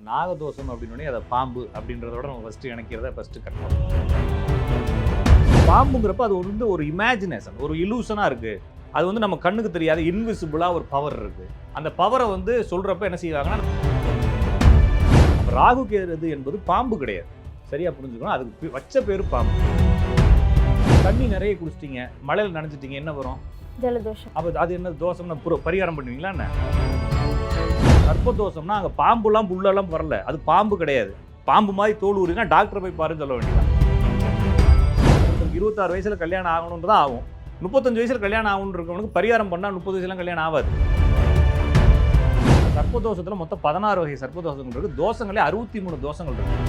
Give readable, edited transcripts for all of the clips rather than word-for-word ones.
நாகதோஷம் அப்படின்னே அதை பாம்பு அப்படின்றதோட நம்ம ஃபஸ்ட்டு இணைக்கிறத ஃபஸ்ட்டு கட்டணும். பாம்புங்கிறப்ப அது வந்து ஒரு இமேஜினேஷன், ஒரு இலூஷனாக இருக்குது. அது வந்து நம்ம கண்ணுக்கு தெரியாத இன்விசிபிளாக ஒரு பவர் இருக்குது. அந்த பவரை வந்து சொல்கிறப்ப என்ன செய்வாங்கன்னா, ராகு கேது என்பது பாம்பு கிடையாது. சரியாக புரிஞ்சுக்கணும். அதுக்கு வச்ச பேர் பாம்பு. தண்ணி நிறைய குடிச்சிட்டிங்க, மழையில் நனைஞ்சிட்டிங்க, என்ன வரும்? ஜலதோஷம். அப்போ அது என்ன தோஷம்னா பரிகாரம் பண்ணுவீங்களா என்ன? சர்ப்பதோஷம்னா அங்கே பாம்புலாம் புல்லெல்லாம் வரல, அது பாம்பு கிடையாது. பாம்பு மாதிரி தோல் ஊறினா டாக்டரை போய் பாருன்னு சொல்ல வேண்டியதான். 26 வயசில் கல்யாணம் ஆகணுன்னு தான் ஆகும். 35 வயசில் கல்யாணம் ஆகணுன்னு இருக்கவனுக்கு பரிகாரம் பண்ணால் 30 வயசுலாம் கல்யாணம் ஆகாது. சர்ப்பதோஷத்தில் மொத்தம் 16 வகை சர்ப்பதோஷங்கள் இருக்குது. தோஷங்களே 63 தோஷங்கள் இருக்குது.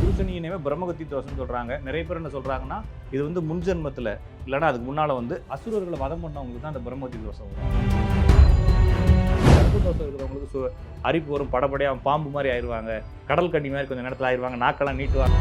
புருஷனியினவே பிரம்மகத்தி தோஷம்னு சொல்கிறாங்க. நிறைய பேர் என்ன சொல்கிறாங்கன்னா, இது வந்து முன்ஜென்மத்தில் இல்லைன்னா அதுக்கு முன்னால் வந்து அசுரர்களை வதம் பண்ணவங்களுக்கு தான் அந்த பிரம்மகத்தி தோஷம் வரும். சர்ப்பதோஷம் இருக்கிறவங்களுக்கு அரிப்பு வரும், படப்படையாக பாம்பு மாதிரி ஆயிடுவாங்க, கடல் கண்ணி மாதிரி கொஞ்சம் நேரத்தில் ஆயிடுவாங்க, நாக்கெல்லாம் நீட்டுவாங்க.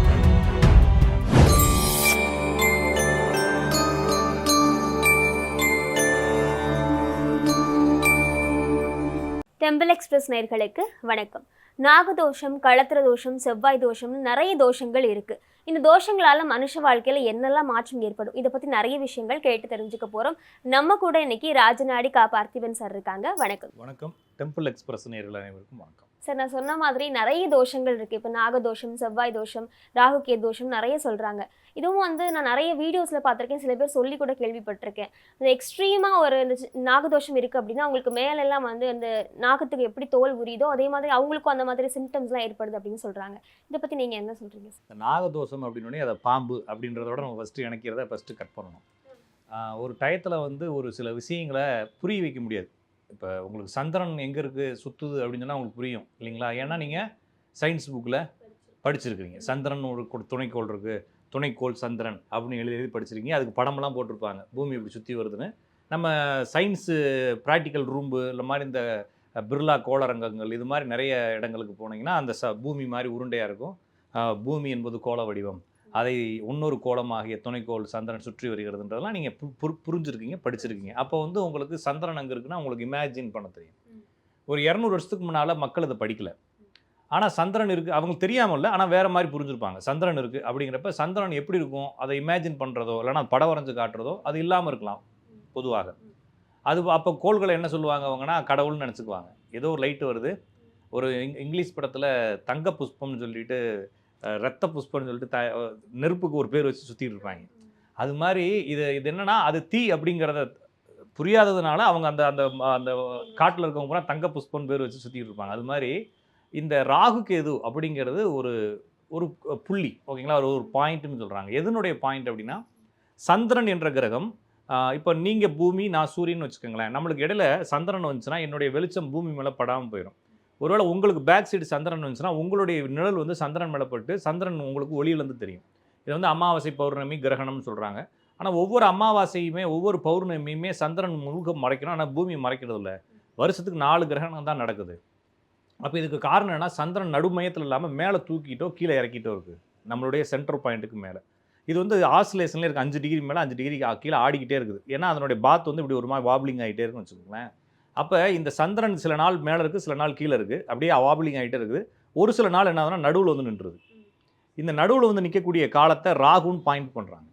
டெம்பிள் எக்ஸ்பிரஸ் நேயர்களுக்கு வணக்கம். நாகதோஷம், களத்திர தோஷம், செவ்வாய் தோஷம்னு நிறைய தோஷங்கள் இருக்கு. இந்த தோஷங்களால மனுஷ வாழ்க்கையில என்னெல்லாம் மாற்றம் ஏற்படும், இதை பத்தி நிறைய விஷயங்கள் கேட்டு தெரிஞ்சுக்க போறோம். நம்ம கூட இன்னைக்கு ராஜநாடி கா பார்த்திபன் சார் இருக்காங்க. வணக்கம். வணக்கம். டெம்பிள் எக்ஸ்பிரஸ் நேயர்கள் அனைவருக்கும் வணக்கம். சார், நான் சொன்ன மாதிரி நிறைய தோஷங்கள் இருக்கு. இப்போ நாகதோஷம், செவ்வாய் தோஷம், ராகு கேது தோஷம் நிறைய சொல்றாங்க. இதுவும் வந்து நான் நிறைய வீடியோஸ்ல பார்த்துருக்கேன், சில பேர் சொல்லி கூட கேள்விப்பட்டிருக்கேன். இந்த எக்ஸ்ட்ரீமா ஒரு நாகதோஷம் இருக்கு அப்படின்னா அவங்களுக்கு மேலெல்லாம் வந்து அந்த நாகத்துக்கு எப்படி தோல் உரியுதோ அதே மாதிரி அவங்களுக்கும் அந்த மாதிரி சிம்டம்ஸ்லாம் ஏற்படுது அப்படின்னு சொல்றாங்க. இதை பத்தி நீங்க என்ன சொல்றீங்க? நாகதோஷம் அப்படின்னே அதை பாம்பு அப்படின்றதோட நம்ம ஃபஸ்ட்டு இணைக்கிறத ஃபஸ்ட்டு கட் பண்ணணும். ஒரு டயத்தில் வந்து ஒரு சில விஷயங்களை புரிய வைக்க முடியாது. இப்போ உங்களுக்கு சந்திரன் எங்கே இருக்குது சுற்றுது அப்படின்னு சொன்னால் உங்களுக்கு புரியும் இல்லைங்களா? ஏன்னா நீங்கள் சயின்ஸ் புக்கில் படிச்சிருக்கிறீங்க. சந்திரன் ஒரு துணைக்கோள் இருக்குது, துணைக்கோள் சந்திரன் அப்படின்னு எழுதி படிச்சிருக்கீங்க. அதுக்கு படமெல்லாம் போட்டிருப்பாங்க, பூமி இப்படி சுற்றி வருதுன்னு. நம்ம சயின்ஸு ப்ராக்டிக்கல் ரூம்பு இல்லை மாதிரி இந்த பிர்லா கோளரங்கங்கள் இது மாதிரி நிறைய இடங்களுக்கு போனீங்கன்னா அந்த பூமி மாதிரி உருண்டையாக இருக்கும். பூமி என்பது கோள வடிவம், அதை இன்னொரு கோளமாகிய துணைக்கோள் சந்திரன் சுற்றி வருகிறதுன்றதெல்லாம் நீங்கள் புரிஞ்சுருக்கீங்க, படிச்சிருக்கீங்க. அப்போ வந்து உங்களுக்கு சந்திரன் அங்கே இருக்குன்னா உங்களுக்கு இமேஜின் பண்ண தெரியும். ஒரு 200 வருஷத்துக்கு முன்னால் மக்கள் அதை படிக்கலை. ஆனால் சந்திரன் இருக்குது அவங்களுக்கு தெரியாமல் இல்லை, ஆனால் வேறு மாதிரி புரிஞ்சுருப்பாங்க. சந்திரன் இருக்குது அப்படிங்கிறப்ப சந்திரன் எப்படி இருக்கும் அதை இமேஜின் பண்ணுறதோ இல்லைனா படம் வரைஞ்சு காட்டுறதோ அது இல்லாமல் இருக்கலாம் பொதுவாக. அது அப்போ கோள்களை என்ன சொல்லுவாங்க அவங்கன்னா கடவுள்னு நினச்சிக்குவாங்க. ஏதோ ஒரு லைட்டு வருது, ஒரு இங்கிலீஷ் படத்தில் தங்க புஷ்பம்னு சொல்லிட்டு ரத்த புஷ்பம்னு சொல்லிட்டு நெருப்புக்கு ஒரு பேர் வச்சு சுற்றிட்டு இருப்பாங்க. அது மாதிரி இது என்னென்னா அது தீ அப்படிங்கிறத புரியாததுனால அவங்க அந்த அந்த அந்த காட்டில் இருக்கவங்க கூட தங்க புஷ்பம்னு பேர் வச்சு சுற்றிட்டு இருப்பாங்க. அது மாதிரி இந்த ராகு கேது அப்படிங்கிறது ஒரு ஒரு புள்ளி, ஓகேங்களா, ஒரு பாயிண்ட்டுன்னு சொல்கிறாங்க. எதனுடைய பாயிண்ட் அப்படின்னா சந்திரன் என்ற கிரகம். இப்போ நீங்கள் பூமி, நான் சூரியன் வச்சுக்கோங்களேன். நம்மளுக்கு இடையில சந்திரன் வந்துச்சுன்னா என்னுடைய வெளிச்சம் பூமி மேலே படாமல் போயிடும். ஒருவேளை உங்களுக்கு பேக் சைடு சந்திரன் வந்துச்சுன்னா உங்களுடைய நிழல் வந்து சந்திரன் மேலே பட்டு சந்திரன் உங்களுக்கு ஒளியிலேருந்து தெரியும். இது வந்து அமாவாசை பௌர்ணமி கிரகணம்னு சொல்கிறாங்க. ஆனால் ஒவ்வொரு அமாவாசையுமே ஒவ்வொரு பௌர்ணமியுமே சந்திரன் முழுக்க மறைக்கணும், ஆனால் பூமி மறைக்கிறது இல்லை. வருஷத்துக்கு 4 கிரகணம் தான் நடக்குது. அப்போ இதுக்கு காரணம் என்ன? சந்திரன் நடுமையத்தில் இல்லாமல் மேலே தூக்கிட்டோ கீழே இறக்கிட்டோ இருக்குது, நம்மளுடைய சென்ட்ரல் பாயிண்ட்டுக்கு மேலே. இது வந்து ஆசிலேஷன்லேயே இருக்குது. 5 டிகிரி மேலே 5 டிகிரி கீழே ஆடிக்கிட்டே இருக்குது. ஏன்னா அதனுடைய பாத் வந்து இப்படி ஒரு மாதிரி வாப்ளிங் ஆகிட்டே இருக்குன்னு வச்சுக்கோங்களேன். அப்போ இந்த சந்திரன் சில நாள் மேலே இருக்குது, சில நாள் கீழே இருக்குது, அப்படியே வாப்ளிங் ஆகிட்டே இருக்குது. ஒரு சில நாள் என்ன ஆகுதுன்னா நடுவில் வந்து நின்றுது. இந்த நடுவில் வந்து நிற்கக்கூடிய காலத்தை ராகுன்னு பாயிண்ட் பண்ணுறாங்க.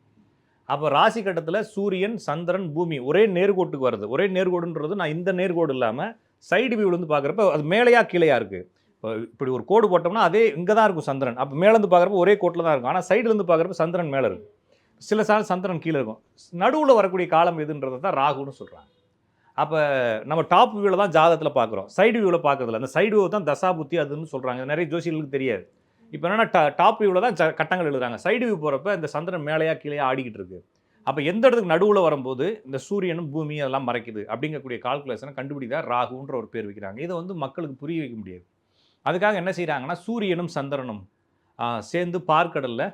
அப்போ ராசி கட்டத்தில் சூரியன், சந்திரன், பூமி ஒரே நேர்கோட்டுக்கு வருது. ஒரே நேர்கோடுன்றது நான் இந்த நேர்கோடு இல்லாமல் சைடு வியூலேருந்து பார்க்குறப்ப அது மேலேயா கீழேயா இருக்குது. இப்போ இப்படி ஒரு கோடு போட்டோம்னா அதே இங்கே தான் இருக்கும் சந்திரன். அப்போ மேலேருந்து பார்க்குறப்ப ஒரே கோட்டில் தான் இருக்கும். ஆனால் சைடுலேருந்து பார்க்குறப்ப சந்திரன் மேலே இருக்கும், சில சந்திரன் கீழே இருக்கும். நடுவில் வரக்கூடிய காலம் எதுன்றதை தான் ராகுன்னு சொல்கிறாங்க. அப்போ நம்ம டாப் வியூவில் தான் ஜாதகத்தில் பார்க்குறோம், சைடு வியூவில் பார்க்குறதில்ல. அந்த சைடு வியூ தான் தசாபுத்தி அதுன்னு சொல்கிறாங்க. நிறைய ஜோசியர்களுக்கு தெரியாது. இப்போ என்னென்னா டாப் வியூவில் தான் கட்டங்கள் எழுதுறாங்க. சைடு வியூ போகிறப்ப இந்த சந்திரன் மேலேயா கீழேயா ஆடிக்கிட்டு இருக்குது. அப்போ எந்த இடத்துக்கு நடுவில் வரும்போது இந்த சூரியனும் பூமி அதெல்லாம் மறைக்குது அப்படிங்கக்கூடிய கால்குலேஷனை கண்டுபிடிதான் ராகுன்ற ஒரு பேர் வைக்கிறாங்க. இதை வந்து மக்களுக்கு புரிய வைக்க முடியாது. அதுக்காக என்ன செய்கிறாங்கன்னா சூரியனும் சந்திரனும் சேர்ந்து பார்க்கடலில்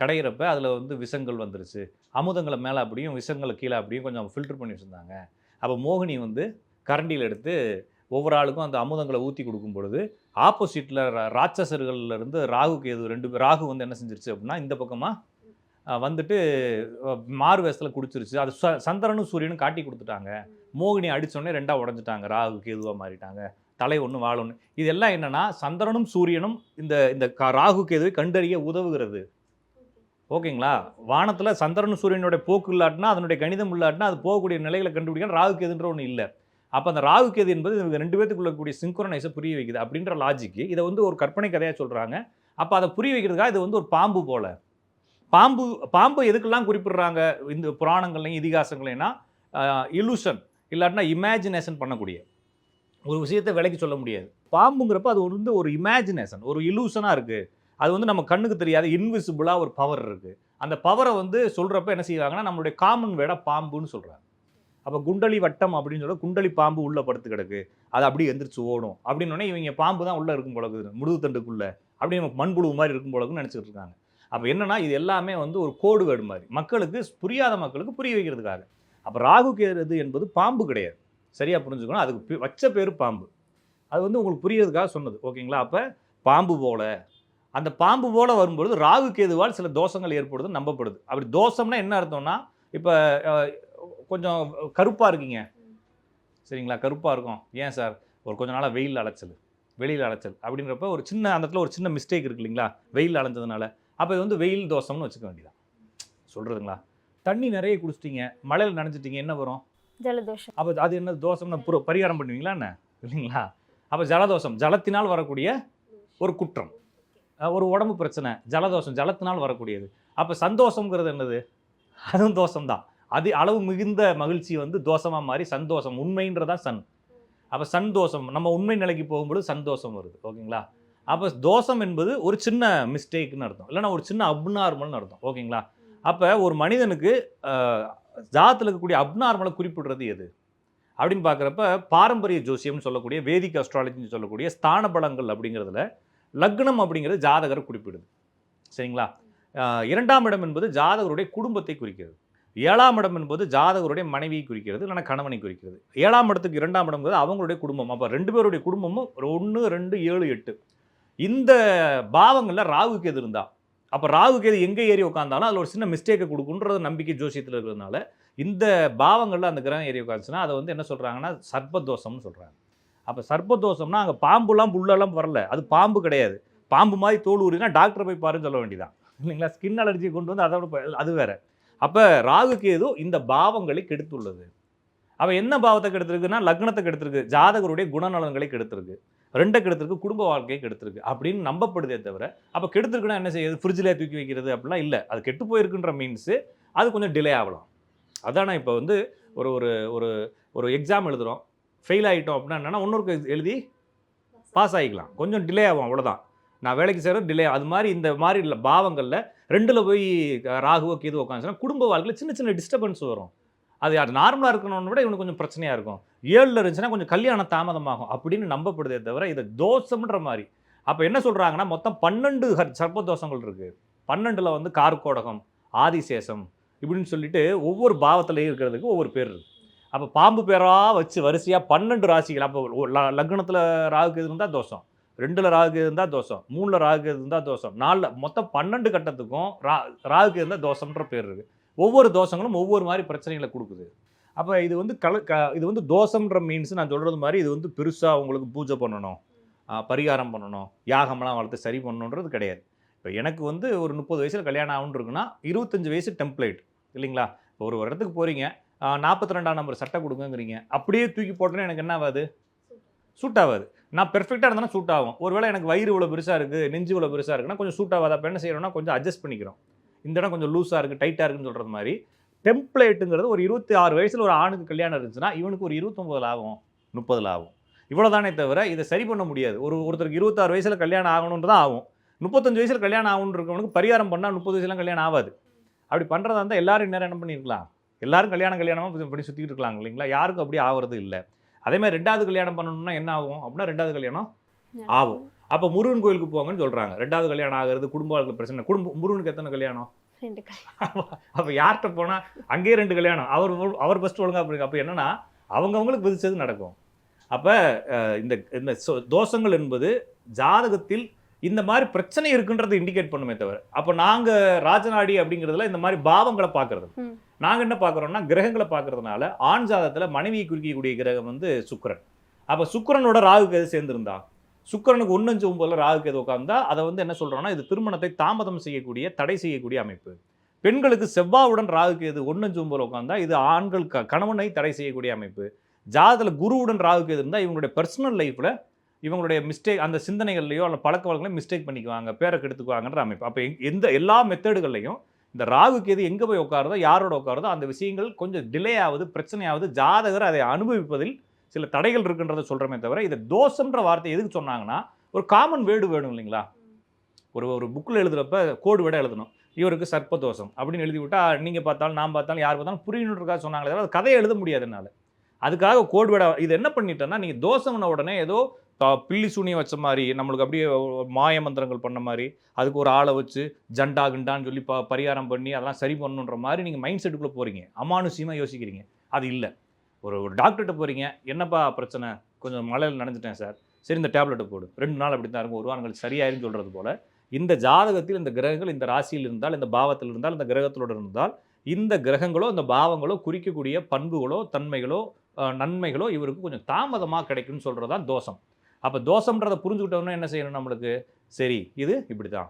கடையிறப்ப அதில் வந்து விஷங்கள் வந்துருச்சு. அமுதங்களை மேலே அப்படியும் விஷங்களை கீழே அப்படியும் கொஞ்சம் ஃபில்டர் பண்ணி வச்சுருந்தாங்க. அப்போ மோகினி வந்து கரண்டியில் எடுத்து ஒவ்வொரு ஆளுக்கும் அந்த அமுதங்களை ஊற்றி கொடுக்கும் பொழுது ஆப்போசிட்டில் ராட்சசர்கள்லேருந்து ராகு கேது 2 பேர், ராகு வந்து என்ன செஞ்சிருச்சு அப்படின்னா இந்த பக்கமாக வந்துட்டு மாறு வேஷத்தில் குடிச்சிருச்சு. அது சந்திரனும் சூரியனும் காட்டி கொடுத்துட்டாங்க. மோகினி அடித்தோடனே 2ஆக உடஞ்சிட்டாங்க, ராகு கேதுவாக மாறிட்டாங்க. தலை ஒன்று வால் ஒன்று. இதெல்லாம் என்னன்னா சந்திரனும் சூரியனும் இந்த இந்த ராகு கேதுவை கண்டறிய உதவுகிறது. ஓகேங்களா? வானத்தில் சந்திரனும் சூரியனுடைய போக்கு இல்லாட்டினா அதனுடைய கணிதம் இல்லாட்டினா அது போகக்கூடிய நிலைகளை கண்டுபிடிக்க ராகு கேதுன்ற ஒன்று இல்லை. அப்போ அந்த ராகு கேது என்பது இவங்க 2 பேத்துக்குள்ள இருக்கக்கூடிய சிங்க்ரோனைஸை புரிய வைக்குது அப்படின்ற லாஜிக்கு இதை வந்து ஒரு கற்பனை கதையாக சொல்கிறாங்க. அப்போ அதை புரிய வைக்கிறதுக்காக இது வந்து ஒரு பாம்பு போல. பாம்பு எதுக்கெல்லாம் குறிப்பிடுறாங்க இந்த புராணங்கள்லையும் இதிகாசங்களைனா இலூஷன் இல்லாட்டினா இமேஜினேஷன் பண்ணக்கூடிய ஒரு விஷயத்தை விலைக்கு சொல்ல முடியாது. பாம்புங்கிறப்ப அது வந்து ஒரு இமேஜினேஷன், ஒரு இலூஷனாக இருக்குது. அது வந்து நம்ம கண்ணுக்கு தெரியாத இன்விசிபிளாக ஒரு பவர் இருக்குது. அந்த பவரை வந்து சொல்கிறப்ப என்ன செய்வாங்கன்னா நம்மளுடைய காமன் வேட பாம்புன்னு சொல்கிறாங்க. அப்போ குண்டலி வட்டம் அப்படின்னு சொல்ல குண்டலி பாம்பு உள்ளே படுத்து கிடக்கு, அது அப்படியே எந்திரிச்சு ஓடும் அப்படின்னோடனே இவங்க பாம்பு தான் உள்ளே இருக்கும் போலக்குது முதுகு தண்டுக்குள்ளே அப்படி நமக்கு மண்புழு மாதிரி இருக்கும் போலக்குன்னு நினச்சிட்டு இருக்காங்க. அப்போ என்னன்னா இது எல்லாமே வந்து ஒரு கோடு வேர்டு மாதிரி மக்களுக்கு புரியாத மக்களுக்கு புரிய வைக்கிறதுக்காக. அப்போ ராகு கேது என்பது பாம்பு கிடையாது, சரியா புரிஞ்சுக்கணும். அதுக்கு வச்ச பேர் பாம்பு. அது வந்து உங்களுக்கு புரியறதுக்காக சொன்னது. ஓகேங்களா? அப்போ பாம்பு போல அந்த பாம்பு போல வரும்பொழுது ராகு கேதுவால் சில தோஷங்கள் ஏற்படுதுன்னு நம்பப்படுது. அப்படி தோஷம்னா என்ன அர்த்தம்னா இப்போ கொஞ்சம் கருப்பாக இருக்கீங்க சரிங்களா, கருப்பாக இருக்கும். ஏன் சார் ஒரு கொஞ்ச நாளாக வெளியில் அலைச்சல் அப்படின்றப்ப ஒரு சின்ன அந்த இடத்துல ஒரு சின்ன மிஸ்டேக் இருக்கு இல்லைங்களா, வெயில் அலைஞ்சதுனால. அப்போ இது வந்து வெயில் தோஷம்னு வச்சுக்க வேண்டியதான். சொல்கிறதுங்களா? தண்ணி நிறைய குடிச்சிட்டிங்க, மழையில் நனைஞ்சிட்டிங்க, என்ன வரும்? ஜலதோஷம். அப்போ அது என்ன தோஷம்னு பரிகாரம் பண்ணுவீங்களா என்ன இல்லைங்களா? அப்போ ஜலதோஷம் ஜலத்தினால் வரக்கூடிய ஒரு குற்றம், ஒரு உடம்பு பிரச்சனை, ஜலதோஷம் ஜலத்தினால் வரக்கூடியது. அப்போ சந்தோஷங்கிறது என்னது? அதுவும் தோஷம்தான். அது அளவு மிகுந்த மகிழ்ச்சி வந்து தோஷமாக மாறி சந்தோஷம், உண்மைன்றதான் சன். அப்போ சந்தோஷம் நம்ம உண்மை நிலைக்கு போகும்போது சந்தோஷம் வருது. ஓகேங்களா? அப்போ தோஷம் என்பது ஒரு சின்ன மிஸ்டேக்னு அர்த்தம், இல்லைன்னா ஒரு சின்ன அப்நார்மல்னு அர்த்தம். ஓகேங்களா? அப்போ ஒரு மனிதனுக்கு ஜாதத்தில் இருக்கக்கூடிய அப்நார்மலை குறிப்பிடுறது எது அப்படின்னு பார்க்குறப்ப பாரம்பரிய ஜோசியம்னு சொல்லக்கூடிய வேதிக் அஸ்ட்ராலஜின்னு சொல்லக்கூடிய ஸ்தான பலங்கள் அப்படிங்கிறதுல லக்னம் அப்படிங்கிறது ஜாதகரை குறிப்பிடுது. சரிங்களா? 2ஆம் இடம் என்பது ஜாதகருடைய குடும்பத்தை குறிக்கிறது. 7ஆம் இடம் என்பது ஜாதகருடைய மனைவியை குறிக்கிறது, இல்லைன்னா கணவனை குறிக்கிறது. 7ஆம் இடத்துக்கு 2ஆம் இடம்ங்கிறது அவங்களுடைய குடும்பம். அப்போ 2 பேருடைய குடும்பமும் 1, 2, 7, 8 இந்த பாவங்களில் ராகு கேது இருந்தால், அப்போ ராகு கேது எங்கே ஏறி உட்காந்தாலும் அதில் ஒரு சின்ன மிஸ்டேக்கை கொடுக்குன்றது நம்பிக்கை ஜோசியத்தில் இருக்கிறதுனால இந்த பாவங்களில் அந்த கிரகம் ஏறி உட்காந்துச்சுன்னா அதை வந்து என்ன சொல்கிறாங்கன்னா சர்ப்பதோஷம்னு சொல்கிறாங்க. அப்போ சர்ப்பதோஷம்னா அங்கே பாம்புலாம் புல்லெல்லாம் வரல, அது பாம்பு கிடையாது. பாம்பு மாதிரி தோல் ஊறினா டாக்டரை போய் பாருன்னு சொல்ல வேண்டியதான் இல்லைங்களா? ஸ்கின் அலர்ஜியை கொண்டு வந்து அதோட அது வேற. அப்போ ராகு கேது இந்த பாவங்களை கெடுத்துள்ளது. அவள் என்ன பாவத்தை கெடுத்துருக்குன்னா லக்னத்தை கெடுத்துருக்கு, ஜாதகருடைய குணநலன்களை கெடுத்துருக்கு, 2 கெடுத்துருக்கு, குடும்ப வாழ்க்கையை கெடுத்துருக்கு அப்படின்னு நம்பப்படுதே தவிர அப்போ கெடுத்துருக்குன்னா என்ன செய்யுது, ஃப்ரிட்ஜில் தூக்கி வைக்கிறது அப்படிலாம் இல்லை. அது கெட்டு போயிருக்குன்ற மீன்ஸு அது கொஞ்சம் டிலே ஆகலாம். அதானே இப்போ வந்து ஒரு ஒரு ஒரு ஒரு எக்ஸாம் எழுதுகிறோம், ஃபெயில் ஆகிட்டோம் அப்படின்னா என்னென்னா இன்னொரு எழுதி பாஸ் ஆகிக்கலாம், கொஞ்சம் டிலே ஆகும், அவ்வளோதான். நான் வேலைக்கு செய்கிறது டிலே. அது மாதிரி இந்த மாதிரி இல்லை பாவங்களில் 2ல் போய் ராகுவோ கேது உட்காந்துச்சுன்னா குடும்ப வாழ்க்கையில் சின்ன சின்ன டிஸ்டர்பன்ஸ் வரும். அது நார்மலாக இருக்கணும்னு விட இவனுக்கு கொஞ்சம் பிரச்சனையாக இருக்கும். 7ல் இருந்துச்சுன்னா கொஞ்சம் கல்யாணம் தாமதமாகும் அப்படின்னு நம்பப்படுதே தவிர இதை தோஷம்ன்ற மாதிரி. அப்போ என்ன சொல்கிறாங்கன்னா மொத்தம் 12 சர்ப்ப தோஷங்கள் இருக்குது. 12ல் வந்து கார்கோடகம், ஆதிசேஷம் இப்படின்னு சொல்லிட்டு ஒவ்வொரு பாவத்திலையும் இருக்கிறதுக்கு ஒவ்வொரு பேர் இருக்குது. அப்போ பாம்பு பேராக வச்சு வரிசையாக 12 ராசிகள். அப்போ லக்னத்தில் ராகு கேது இருந்தால் தோஷம், 2ல் ராகு கேது இருந்தால் தோஷம், 3ல் ராகு கேது இருந்தால் தோஷம், 4ல் மொத்தம் 12 கட்டத்துக்கும் ராகு கேது இருந்தால் தோஷம்ன்ற பேர் இருக்குது. ஒவ்வொரு தோஷங்களும் ஒவ்வொரு மாதிரி பிரச்சனைகளை கொடுக்குது. அப்போ இது வந்து இது வந்து தோஷம்ன்ற மீன்ஸ் நான் சொல்கிறது மாதிரி இது வந்து பெருசாக உங்களுக்கு பூஜை பண்ணணும், பரிகாரம் பண்ணணும், யாகமெல்லாம் வளர்த்து சரி பண்ணணுன்றது கிடையாது. இப்போ எனக்கு வந்து ஒரு 30 வயசில் கல்யாணம் ஆகுன்னு இருக்குன்னா 25 வயசு டெம்ப்ளேட் இல்லைங்களா? இப்போ ஒரு இடத்துக்கு போகிறீங்க, 42ஆம் நம்பர் சட்டை கொடுங்கங்கிறீங்க, அப்படியே தூக்கி போட்டோன்னா எனக்கு என்ன ஆகாது, சூட் ஆகாது. நான் பெர்ஃபெக்டாக இருந்தேன்னா சூட் ஆகும். ஒருவேளை எனக்கு வயிறு இவ்வளோ பெருசாக இருக்குது, நெஞ்சு இவ்வளோ பெருசாக இருக்குன்னா கொஞ்சம் சூட் ஆகாது. அப்போ என்ன செய்யணும்னா கொஞ்சம் அட்ஜஸ்ட் பண்ணிக்கிறோம். இந்த இடம் கொஞ்சம் லூஸாக இருக்குது, டைட்டாக இருக்குன்னு சொல்கிறது மாதிரி டெம்ப்ளேட்டுங்கிறது ஒரு 26 வயசில் ஒரு ஆணுக்கு கல்யாணம் இருந்துச்சுன்னா இவனுக்கு ஒரு 29 ஆகும், 30 ஆகும். இவ்வளோதானே தவிர இதை சரி பண்ண முடியாது. ஒருத்தருக்கு 26 வயசில் கல்யாணம் ஆகணுன்றது தான் ஆகும். 35 வயசில் கல்யாணம் ஆகணுன்னு இருக்கவனுக்கு பரிகாரம் பண்ணால் 30 வயசுலாம் கல்யாணம் ஆகாது. அப்படி பண்ணுறதா இருந்தால் எல்லாரும் நேரம் என்ன பண்ணியிருக்கலாம், எல்லாரும் கல்யாணமாக பண்ணி சுற்றிட்டு இருக்கலாம் இல்லைங்களா? யாருக்கும் அப்படி ஆகிறது இல்லை. அதேமாதிரி 2வது கல்யாணம் பண்ணணும்னா என்ன ஆகும் அப்படின்னா 2வது கல்யாணம் ஆகும். அப்போ முருகன் கோயிலுக்கு போங்கன்னு சொல்கிறாங்க. 2வது கல்யாணம் ஆகிறது குடும்ப வாழ்க்கை பிரச்சனை. முருகனுக்கு எத்தனை கல்யாணம்? அப்போ யார்கிட்ட போனால் அங்கேயே 2 கல்யாணம். அவர் ஃபஸ்ட்டு ஒழுங்காக போயிருங்க. அப்போ என்னென்னா அவங்கவுங்களுக்கு விதிச்சது நடக்கும். அப்போ இந்த தோஷங்கள் என்பது ஜாதகத்தில் இந்த மாதிரி பிரச்சனை இருக்குன்றதை இண்டிகேட் பண்ணுமே தவிர அப்போ நாங்கள் ராஜநாடி அப்படிங்கிறதுல இந்த மாதிரி பாவங்களை பார்க்கறது, நாங்கள் என்ன பார்க்குறோம்னா கிரகங்களை பார்க்கறதுனால ஆண் ஜாதகத்தில் மனைவியை குறிக்கக்கூடிய கிரகம் வந்து சுக்கிரன், அப்போ சுக்கிரனோட ராகுக்கு எது சேர்ந்திருந்தா, சுக்கிரனுக்கு 1-5-9 ராகுக்கு எது உட்கார்ந்தா அதை வந்து என்ன சொல்றோம்னா இது திருமணத்தை தாமதம் செய்யக்கூடிய, தடை செய்யக்கூடிய அமைப்பு. பெண்களுக்கு செவ்வாயுடன் ராகுக்கு எது 1-5-9 உட்கார்ந்தா இது ஆண்கள் கணவனை தடை செய்யக்கூடிய அமைப்பு. ஜாதகத்துல குருவுடன் ராகுக்கு எது இருந்தா இவங்களுடைய பர்சனல் லைஃப்ல இவங்களுடைய மிஸ்டேக் அந்த சிந்தனைகள்லையோ அல்ல பழக்க வழக்கங்களையும் மிஸ்டேக் பண்ணிக்குவாங்க, பேரை கெடுத்துக்குவாங்கன்ற அமைப்பு. அப்போ எந்த எல்லா மெத்தடுகள்லையும் இந்த ராகுக்கு எது எங்கே போய் உட்காருதோ, யாரோட உட்காருதோ அந்த விஷயங்கள் கொஞ்சம் டிலே ஆகுது, பிரச்சனையாவது, ஜாதகர் அதை அனுபவிப்பதில் சில தடைகள் இருக்குன்றதை சொல்கிறமே தவிர, இதை தோஷம்ன்ற வார்த்தை எதுக்கு சொன்னாங்கன்னா ஒரு காமன் வேர்டு வேணும் இல்லைங்களா? ஒரு புக்கில் எழுதுகிறப்ப கோடு வேர்டாக எழுதணும். இவருக்கு சர்ப்ப தோஷம் அப்படின்னு எழுதி விட்டா நீங்கள் பார்த்தாலும் நான் பார்த்தாலும் யார் பார்த்தாலும் புரியணுன்றக்காக சொன்னாங்களே தவிர கதையை எழுத முடியாது என்னால். அதுக்காக கோடு வேர்டாக இது என்ன பண்ணிட்டேன்னா, நீங்கள் தோஷம்ன உடனே ஏதோ பில்லி சூனியம் வச்ச மாதிரி நம்மளுக்கு அப்படியே மாய மந்திரங்கள் பண்ண மாதிரி அதுக்கு ஒரு ஆளை வச்சு ஜண்டா கிண்டான்னு சொல்லி பரிகாரம் பண்ணி அதெல்லாம் சரி பண்ணணுன்ற மாதிரி நீங்கள் மைண்ட் செட்டுக்குள்ளே போகிறீங்க, அமானுஷியமாக யோசிக்கிறீங்க. அது இல்லை. ஒரு டாக்டர்கிட்ட போகிறீங்க, என்னப்பா பிரச்சனை, கொஞ்சம் மழையில் நனைஞ்சிட்டேன் சார், சரி இந்த டேப்லெட்டை போடு, 2 நாள் அப்படி தான் இருக்கும், 1 வாரம் கழிச்சு சரியாயிருன்னு சொல்கிறது போல் இந்த ஜாதகத்தில் இந்த கிரகங்கள் இந்த ராசியில் இருந்தால், இந்த பாவத்தில் இருந்தால், இந்த கிரகத்தோடு இருந்தால், இந்த கிரகங்களோ இந்த பாவங்களோ குறிக்கக்கூடிய பண்புகளோ தன்மைகளோ நன்மைகளோ இவருக்கு கொஞ்சம் தாமதமாக கிடைக்கும்னு சொல்கிறது தான் தோஷம். அப்போ தோஷம்ன்றதை புரிஞ்சுக்கிட்டோம்னா என்ன செய்யணும் நம்மளுக்கு, சரி இது இப்படி தான்,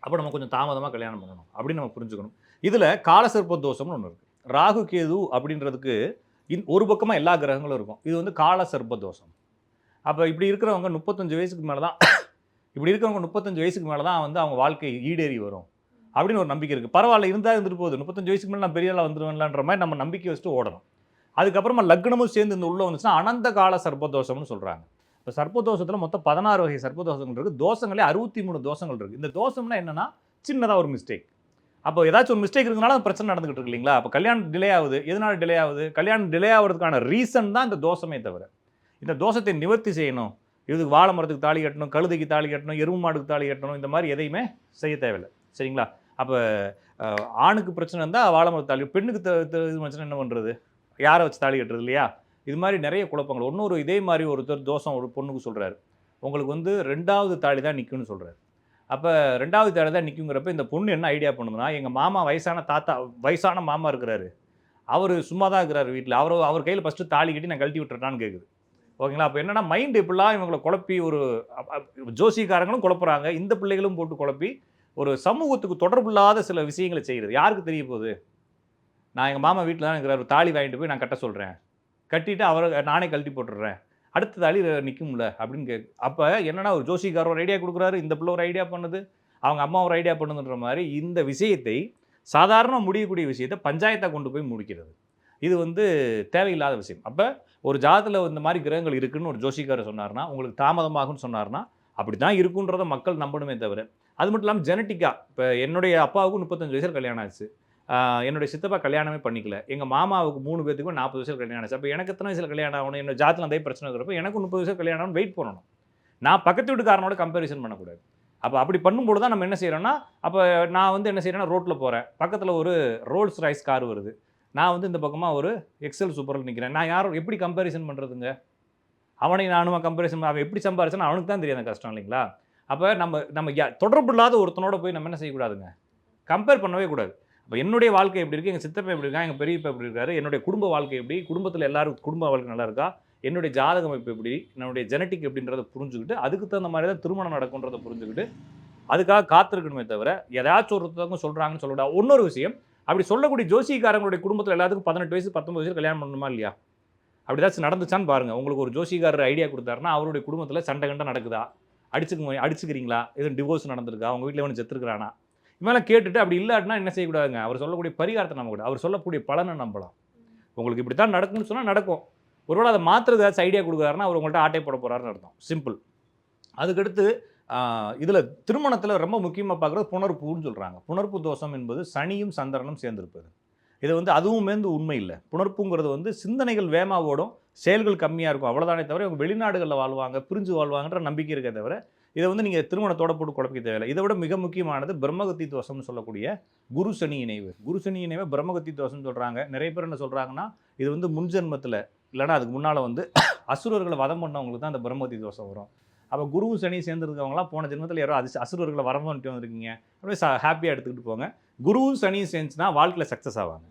அப்போ நம்ம கொஞ்சம் தாமதமாக கல்யாணம் பண்ணணும் அப்படின்னு நம்ம புரிஞ்சுக்கணும். இதில் காலசர்ப்ப தோஷம்னு ஒன்று இருக்குது. ராகு கேது அப்படின்றதுக்கு ஒரு பக்கமாக எல்லா கிரகங்களும் இருக்கும். இது வந்து காலசர்ப்ப தோஷம். அப்போ இப்படி இருக்கிறவங்க 35 வயசுக்கு மேலே தான் இப்படி இருக்கிறவங்க 35 வயசுக்கு மேலே தான் வந்து அவங்க வாழ்க்கை ஈடேறி வரும் அப்படின்னு ஒரு நம்பிக்கை இருக்குது. பரவாயில்ல இருந்தால் இருந்துட்டு போகுது, 35 வயசுக்கு மேலே நான் பெரிய ஆளாக வந்துடுவேன்லான்ற மாதிரி நம்ம நம்பிக்கை வச்சுட்டு ஓடணும். அதுக்கப்புறமா லக்னமும் சேர்ந்து இந்த உள்ள வந்துச்சுன்னா அனந்த கால சர்ப்பதோஷம்னு சொல்கிறாங்க. இப்போ சர்ப்பதோஷத்தில் மொத்தம் 16 வகை சர்ப்பதோஷங்கள் இருக்குது. தோஷங்களே 63 தோஷங்கள் இருக்குது. இந்த தோஷம்னா என்னென்னா சின்னதாக ஒரு மிஸ்டேக். அப்போ ஏதாச்சும் ஒரு மிஸ்டேக் இருக்குனால அந்த பிரச்சனை நடந்துகிட்டு இருக்கு இல்லைங்களா? அப்போ கல்யாணம் டிலே ஆகுது. எதனால டிலே ஆகுது? கல்யாணம் டிலே ஆகிறதுக்கான ரீசன் தான் இந்த தோஷமே தவிர, இந்த தோஷத்தை நிவர்த்தி செய்யணும், இதுக்கு வாழை மரத்துக்கு தாலி கட்டணும், கழுதைக்கு தாலி கட்டணும், எருவு மாடுக்கு தாலி கட்டணும், இந்த மாதிரி எதையுமே செய்ய தேவையில்லை. சரிங்களா? அப்போ ஆணுக்கு பிரச்சனை இருந்தால் வாழை மரத்து தாலி, பெண்ணுக்கு இது பிரச்சனை என்ன பண்ணுறது, யாரை வச்சு தாலி கட்டுறது இல்லையா? இது மாதிரி நிறைய குழப்பங்கள். இன்னொரு இதே மாதிரி ஒருத்தர் தோஷம் ஒரு பொண்ணுக்கு சொல்கிறாரு, உங்களுக்கு வந்து 2வது தாலி தான் நிற்கும்னு சொல்கிறாரு. அப்போ 2வது தாலி தான் நிற்குங்கிறப்ப இந்த பொண்ணு என்ன ஐடியா பண்ணுதுன்னா, எங்கள் மாமா வயசான மாமா இருக்கிறாரு, அவர் சும்மா தான் இருக்கிறாரு வீட்டில், அவர் கையில் ஃபஸ்ட்டு தாலி கட்டி நான் கழட்டி விட்டுறேன்னு கேட்குது. ஓகேங்களா? அப்போ என்னென்னா மைண்டு எப்படிலாம் இவங்களை குழப்பி ஒரு ஜோசிக்காரங்களும் குழப்புறாங்க, இந்த பிள்ளைகளும் போட்டு குழப்பி ஒரு சமூகத்துக்கு தொடர்பு இல்லாத சில விஷயங்களை செய்கிறது. யாருக்கு தெரிய போகுது? நான் எங்கள் மாமா வீட்டில் தான் இருக்கிறார், தாலி வாங்கிட்டு போய் நான் கட்ட சொல்கிறேன், கட்டிட்டு அவரை நானே கழட்டி போட்டுடுறேன், அடுத்த தாலி நிற்கும்ல அப்படின்னு கேட்கு. அப்போ என்னென்னா ஒரு ஜோசிக்காரர் ஒரு ஐடியா கொடுக்குறாரு, இந்த பிள்ளை ஒரு ஐடியா பண்ணுது, அவங்க அம்மா ஒரு ஐடியா பண்ணுதுன்ற மாதிரி இந்த விஷயத்தை சாதாரண முடியக்கூடிய விஷயத்தை பஞ்சாயத்தாக கொண்டு போய் முடிக்கிறது. இது வந்து தேவையில்லாத விஷயம். அப்போ ஒரு ஜாதத்தில் இந்த மாதிரி கிரகங்கள் இருக்குதுன்னு ஒரு ஜோசிக்காரர் சொன்னார்னா, உங்களுக்கு தாமதமாகும்னு சொன்னார்னா அப்படி தான் இருக்குன்றதை மக்கள் நம்பணுமே தவிர, அது மட்டும் இல்லாமல் ஜெனட்டிக்காக இப்போ என்னுடைய அப்பாவுக்கு 35 வயசில் கல்யாணம் ஆச்சு, என்னுடைய சித்தப்பா கல்யாணமே பண்ணிக்கல, எங்கள் மாமாவுக்கு 3 பேத்துக்கும் 40 வயசில் கல்யாணம் ஆச்சு. அப்போ எனக்கு எத்தனை வயசில் கல்யாணம் ஆகணும், என்னோட ஜாதத்தில் அதே பிரச்சனை இருக்கிறப்ப எனக்கும் 30 வயசில் கல்யாணம் ஆகணும் வெயிட் பண்ணணும். நான் பக்கத்து வீட்டுக்காரனோட கம்பேரிசன் பண்ணக்கூடாது. அப்போ அப்படி பண்ணும்போது தான் நம்ம என்ன செய்கிறோன்னா, அப்போ நான் வந்து என்ன செய்கிறேன்னா ரோட்டில் போகிறேன், பக்கத்தில் ஒரு ரோல்ஸ் ராய்ஸ் கார் வருது, நான் வந்து இந்த பக்கமாக ஒரு எக்ஸல் சூப்பரில் நிற்கிறேன், நான் யாரும் எப்படி கம்பேரிசன் பண்ணுறதுங்க? அவனை நானுமா கம்பேரிசன், அவன் எப்படி சம்பாரிச்சான்னு அவனுக்கு தான் தெரியாத கஷ்டம் இல்லைங்களா? அப்போ நம்ம தொடர்பு இல்லாத ஒருத்தனோட போய் நம்ம என்ன செய்யக்கூடாதுங்க, கம்பேர் பண்ணவே கூடாது. அப்போ என்னுடைய வாழ்க்கை எப்படி இருக்குது, எங்கள் சித்தப்பா எப்படி இருக்கா, எங்கள் பெரியப்பா எப்படி இருக்காரு, என்னுடைய குடும்ப வாழ்க்கை எப்படி, குடும்பத்தில் எல்லாரும் குடும்ப வாழ்க்கை நல்லா இருக்கா, என்னுடைய ஜாதகம் இப்போ எப்படி, என்னுடைய ஜெனட்டிக் எப்படின்றத புரிஞ்சுக்கிட்டு அதுக்கு தகுந்த மாதிரி தான் திருமணம் நடக்குன்றதை புரிஞ்சுக்கிட்டு அதுக்காக காத்திருக்கணுமே தவிர, ஏதாச்சும் ஒருத்தவங்க சொல்கிறாங்கன்னு சொல்லக்கூடாது. இன்னொரு விஷயம், அப்படி சொல்லக்கூடிய ஜோசிக்காரங்களுடைய குடும்பத்தில் எல்லாத்துக்கும் 18 வயசு 19 வயசு கல்யாணம் பண்ணணுமா இல்லையா? அப்படி ஏதாச்சும் நடந்துச்சான்னு பாருங்கள். உங்களுக்கு ஒரு ஜோசிக்காரர் ஐடியா கொடுத்தாருன்னா அவருடைய குடும்பத்தில் சண்டை கண்டை நடக்குதா, அடிச்சுக்கிறீங்களா, எதுவும் டிவோர்ஸ் நடந்திருக்கா, அவங்க வீட்டில் எவனு செத்துருக்கிறானா, இவெல்லாம் கேட்டுட்டு அப்படி இல்லாட்டினா என்ன செய்யக்கூடாதுங்க, அவர் சொல்லக்கூடிய பரிகாரத்தை நம்ப கூடாது, அவர் சொல்லக்கூடிய பலனை நம்பலாம். உங்களுக்கு இப்படி தான் நடக்கும்னு சொன்னால் நடக்கும். ஒருவேளை அதை மாற்றுறது ஏதாச்சும் ஐடியா கொடுக்குறாருன்னா அவர் உங்கள்கிட்ட ஆட்டை போட போகிறாருன்னு அர்த்தம். சிம்பிள். அதுக்கடுத்து இதில் திருமணத்தில் ரொம்ப முக்கியமாக பார்க்குறது புணர்ப்புன்னு சொல்கிறாங்க. புணர்ப்பு தோஷம் என்பது சனியும் சந்திரனும் சேர்ந்திருப்பது. இது வந்து அதுவுமே உண்மை இல்லை. புணர்ப்புங்கிறது வந்து சிந்தனைகள் வேகமாக ஓடும், செயல்கள் கம்மியாக இருக்கும், அவ்வளோதானே தவிர இவங்க வெளிநாடுகளில் வாழ்வாங்க, பிரிஞ்சு வாழ்வாங்கன்ற நம்பிக்கை இருக்கே தவிர இதை வந்து நீங்கள் திருமணத்தோட போட்டு குழப்பிக்க தேவையில்லை. இதை விட மிக முக்கியமானது பிரம்மகத்தி தோஷம்னு சொல்லக்கூடிய குரு சனி இணைவு. குரு சனி இணைவை பிரம்மகத்தி தோஷம்னு சொல்கிறாங்க. நிறைய பேர் என்ன சொல்கிறாங்கன்னா, இது வந்து முன்ஜென்மத்தில் இல்லைனா அதுக்கு முன்னால் வந்து அசுரர்களை வதம் பண்ணவங்களுக்கு தான் அந்த பிரம்மகத்தி தோஷம் வரும். அப்போ குருவும் சனி சேர்ந்துருக்கவங்களாம் போன ஜென்மத்தில் யாரோ அசுரர்களை வரம் பண்ணிட்டு வந்திருக்கீங்க, அப்படியே ஹாப்பியாக எடுத்துக்கிட்டு போங்க. குருவும் சனியும் சேர்ந்துச்சுன்னா வாழ்க்கையில் சக்ஸஸ் ஆவாங்க.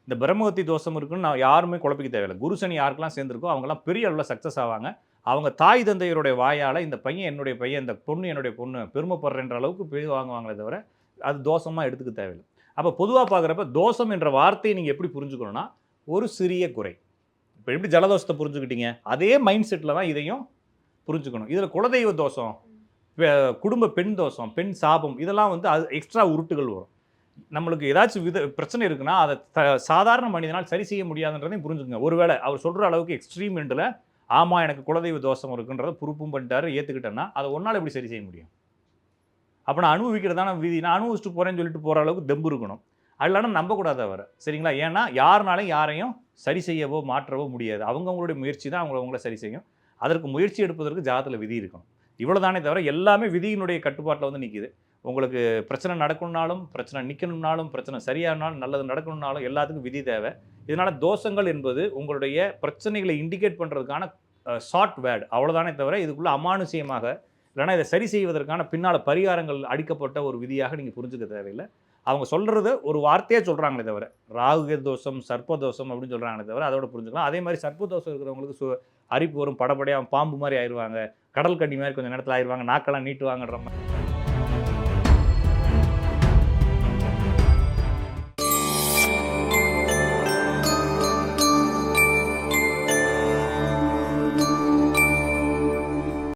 இந்த பிரம்மகத்தி தோஷம் இருக்குன்னு நான் யாருமே குழப்பிக்க தேவையில்லை. குரு சனி யாருக்கெல்லாம் சேர்ந்துருக்கோ அவங்கெல்லாம் பெரிய அளவில் சக்ஸஸ் ஆவாங்க. அவங்க தாய் தந்தையருடைய வாயால் இந்த பையன் என்னுடைய பையன், இந்த பொண்ணு என்னுடைய பொண்ணு, பெருமைப்படுறன்ற அளவுக்கு பேர் வாங்குவாங்களே தவிர அது தோஷமாக எடுத்துக்க தேவையில்லை. அப்போ பொதுவாக பார்க்குறப்ப தோஷம் என்ற வார்த்தையை நீங்கள் எப்படி புரிஞ்சுக்கணும்னா, ஒரு சிறிய குறை. இப்போ எப்படி ஜலதோஷத்தை புரிஞ்சுக்கிட்டீங்க, அதே மைண்ட் செட்டில் தான் இதையும் புரிஞ்சுக்கணும். இதில் குலதெய்வ தோஷம், குடும்ப பெண் தோஷம், பெண் சாபம், இதெல்லாம் வந்து அது எக்ஸ்ட்ரா உருட்டுகள் வரும். நம்மளுக்கு ஏதாச்சும் பிரச்சனை இருக்குன்னா அதை சாதாரண மனிதனால் சரி செய்ய முடியாதுன்றதையும் புரிஞ்சுக்கங்க. ஒருவேளை அவர் சொல்கிற அளவுக்கு எக்ஸ்ட்ரீம் எண்டில் ஆமாம் எனக்கு குலதெய்வ தோஷம் இருக்குன்றதை ப்ரூஃபும் பண்ணிட்டாரு, ஏற்றுக்கிட்டேன்னா அதை ஒன்றால் எப்படி சரி செய்ய முடியும்? அப்போ நான் அனுபவிக்கிறதான விதி, நான் அனுபவிச்சுட்டு போகிறேன்னு சொல்லிட்டு போகிற அளவுக்கு தெம்பு இருக்கணும். இல்லைன்னா நம்பக்கூடாது அவரை, சரிங்களா? ஏன்னா யாருனாலையும் யாரையும் சரி செய்யவோ மாற்றவோ முடியாது. அவங்கவுங்களுடைய முயற்சி தான் அவங்கள சரி செய்யும். அதற்கு முயற்சி எடுப்பதற்கு ஜாதகத்தில் விதி இருக்கணும். இவ்வளோதானே தவிர எல்லாமே விதியினுடைய கட்டுப்பாட்டில் வந்து நிற்கிது. உங்களுக்கு பிரச்சனை நடக்கணும்னாலும், பிரச்சனை நிற்கணும்னாலும், பிரச்சனை சரியானாலும், நல்லது நடக்கணும்னாலும் எல்லாத்துக்கும் விதி தேவை. இதனால் தோஷங்கள் என்பது உங்களுடைய பிரச்சனைகளை இண்டிகேட் பண்ணுறதுக்கான ஷார்ட் வேர்டு, அவ்வளோதானே தவிர இதுக்குள்ளே அமானுஷியமாக இல்லைனா இதை சரி செய்வதற்கான பின்னால் பரிகாரங்கள் அடிக்கப்பட்ட ஒரு விதியாக நீங்கள் புரிஞ்சுக்க தேவையில்லை. அவங்க சொல்கிறது ஒரு வார்த்தையாக சொல்கிறாங்களே தவிர, ராகு தோஷம், சர்ப்ப தோஷம் அப்படின்னு சொல்கிறாங்களே தவிர அதோட புரிஞ்சுக்கலாம். அதே மாதிரி சர்ப்ப தோஷம் இருக்கிறவங்களுக்கு அரிப்பு வரும், படபடியாக பாம்பு மாதிரி ஆயிடுவாங்க, கடல் கண்ணி மாதிரி கொஞ்சம் நேரத்தில் ஆயிடுவாங்க, நாக்கெல்லாம் நீட்டுவாங்கன்ற மாதிரி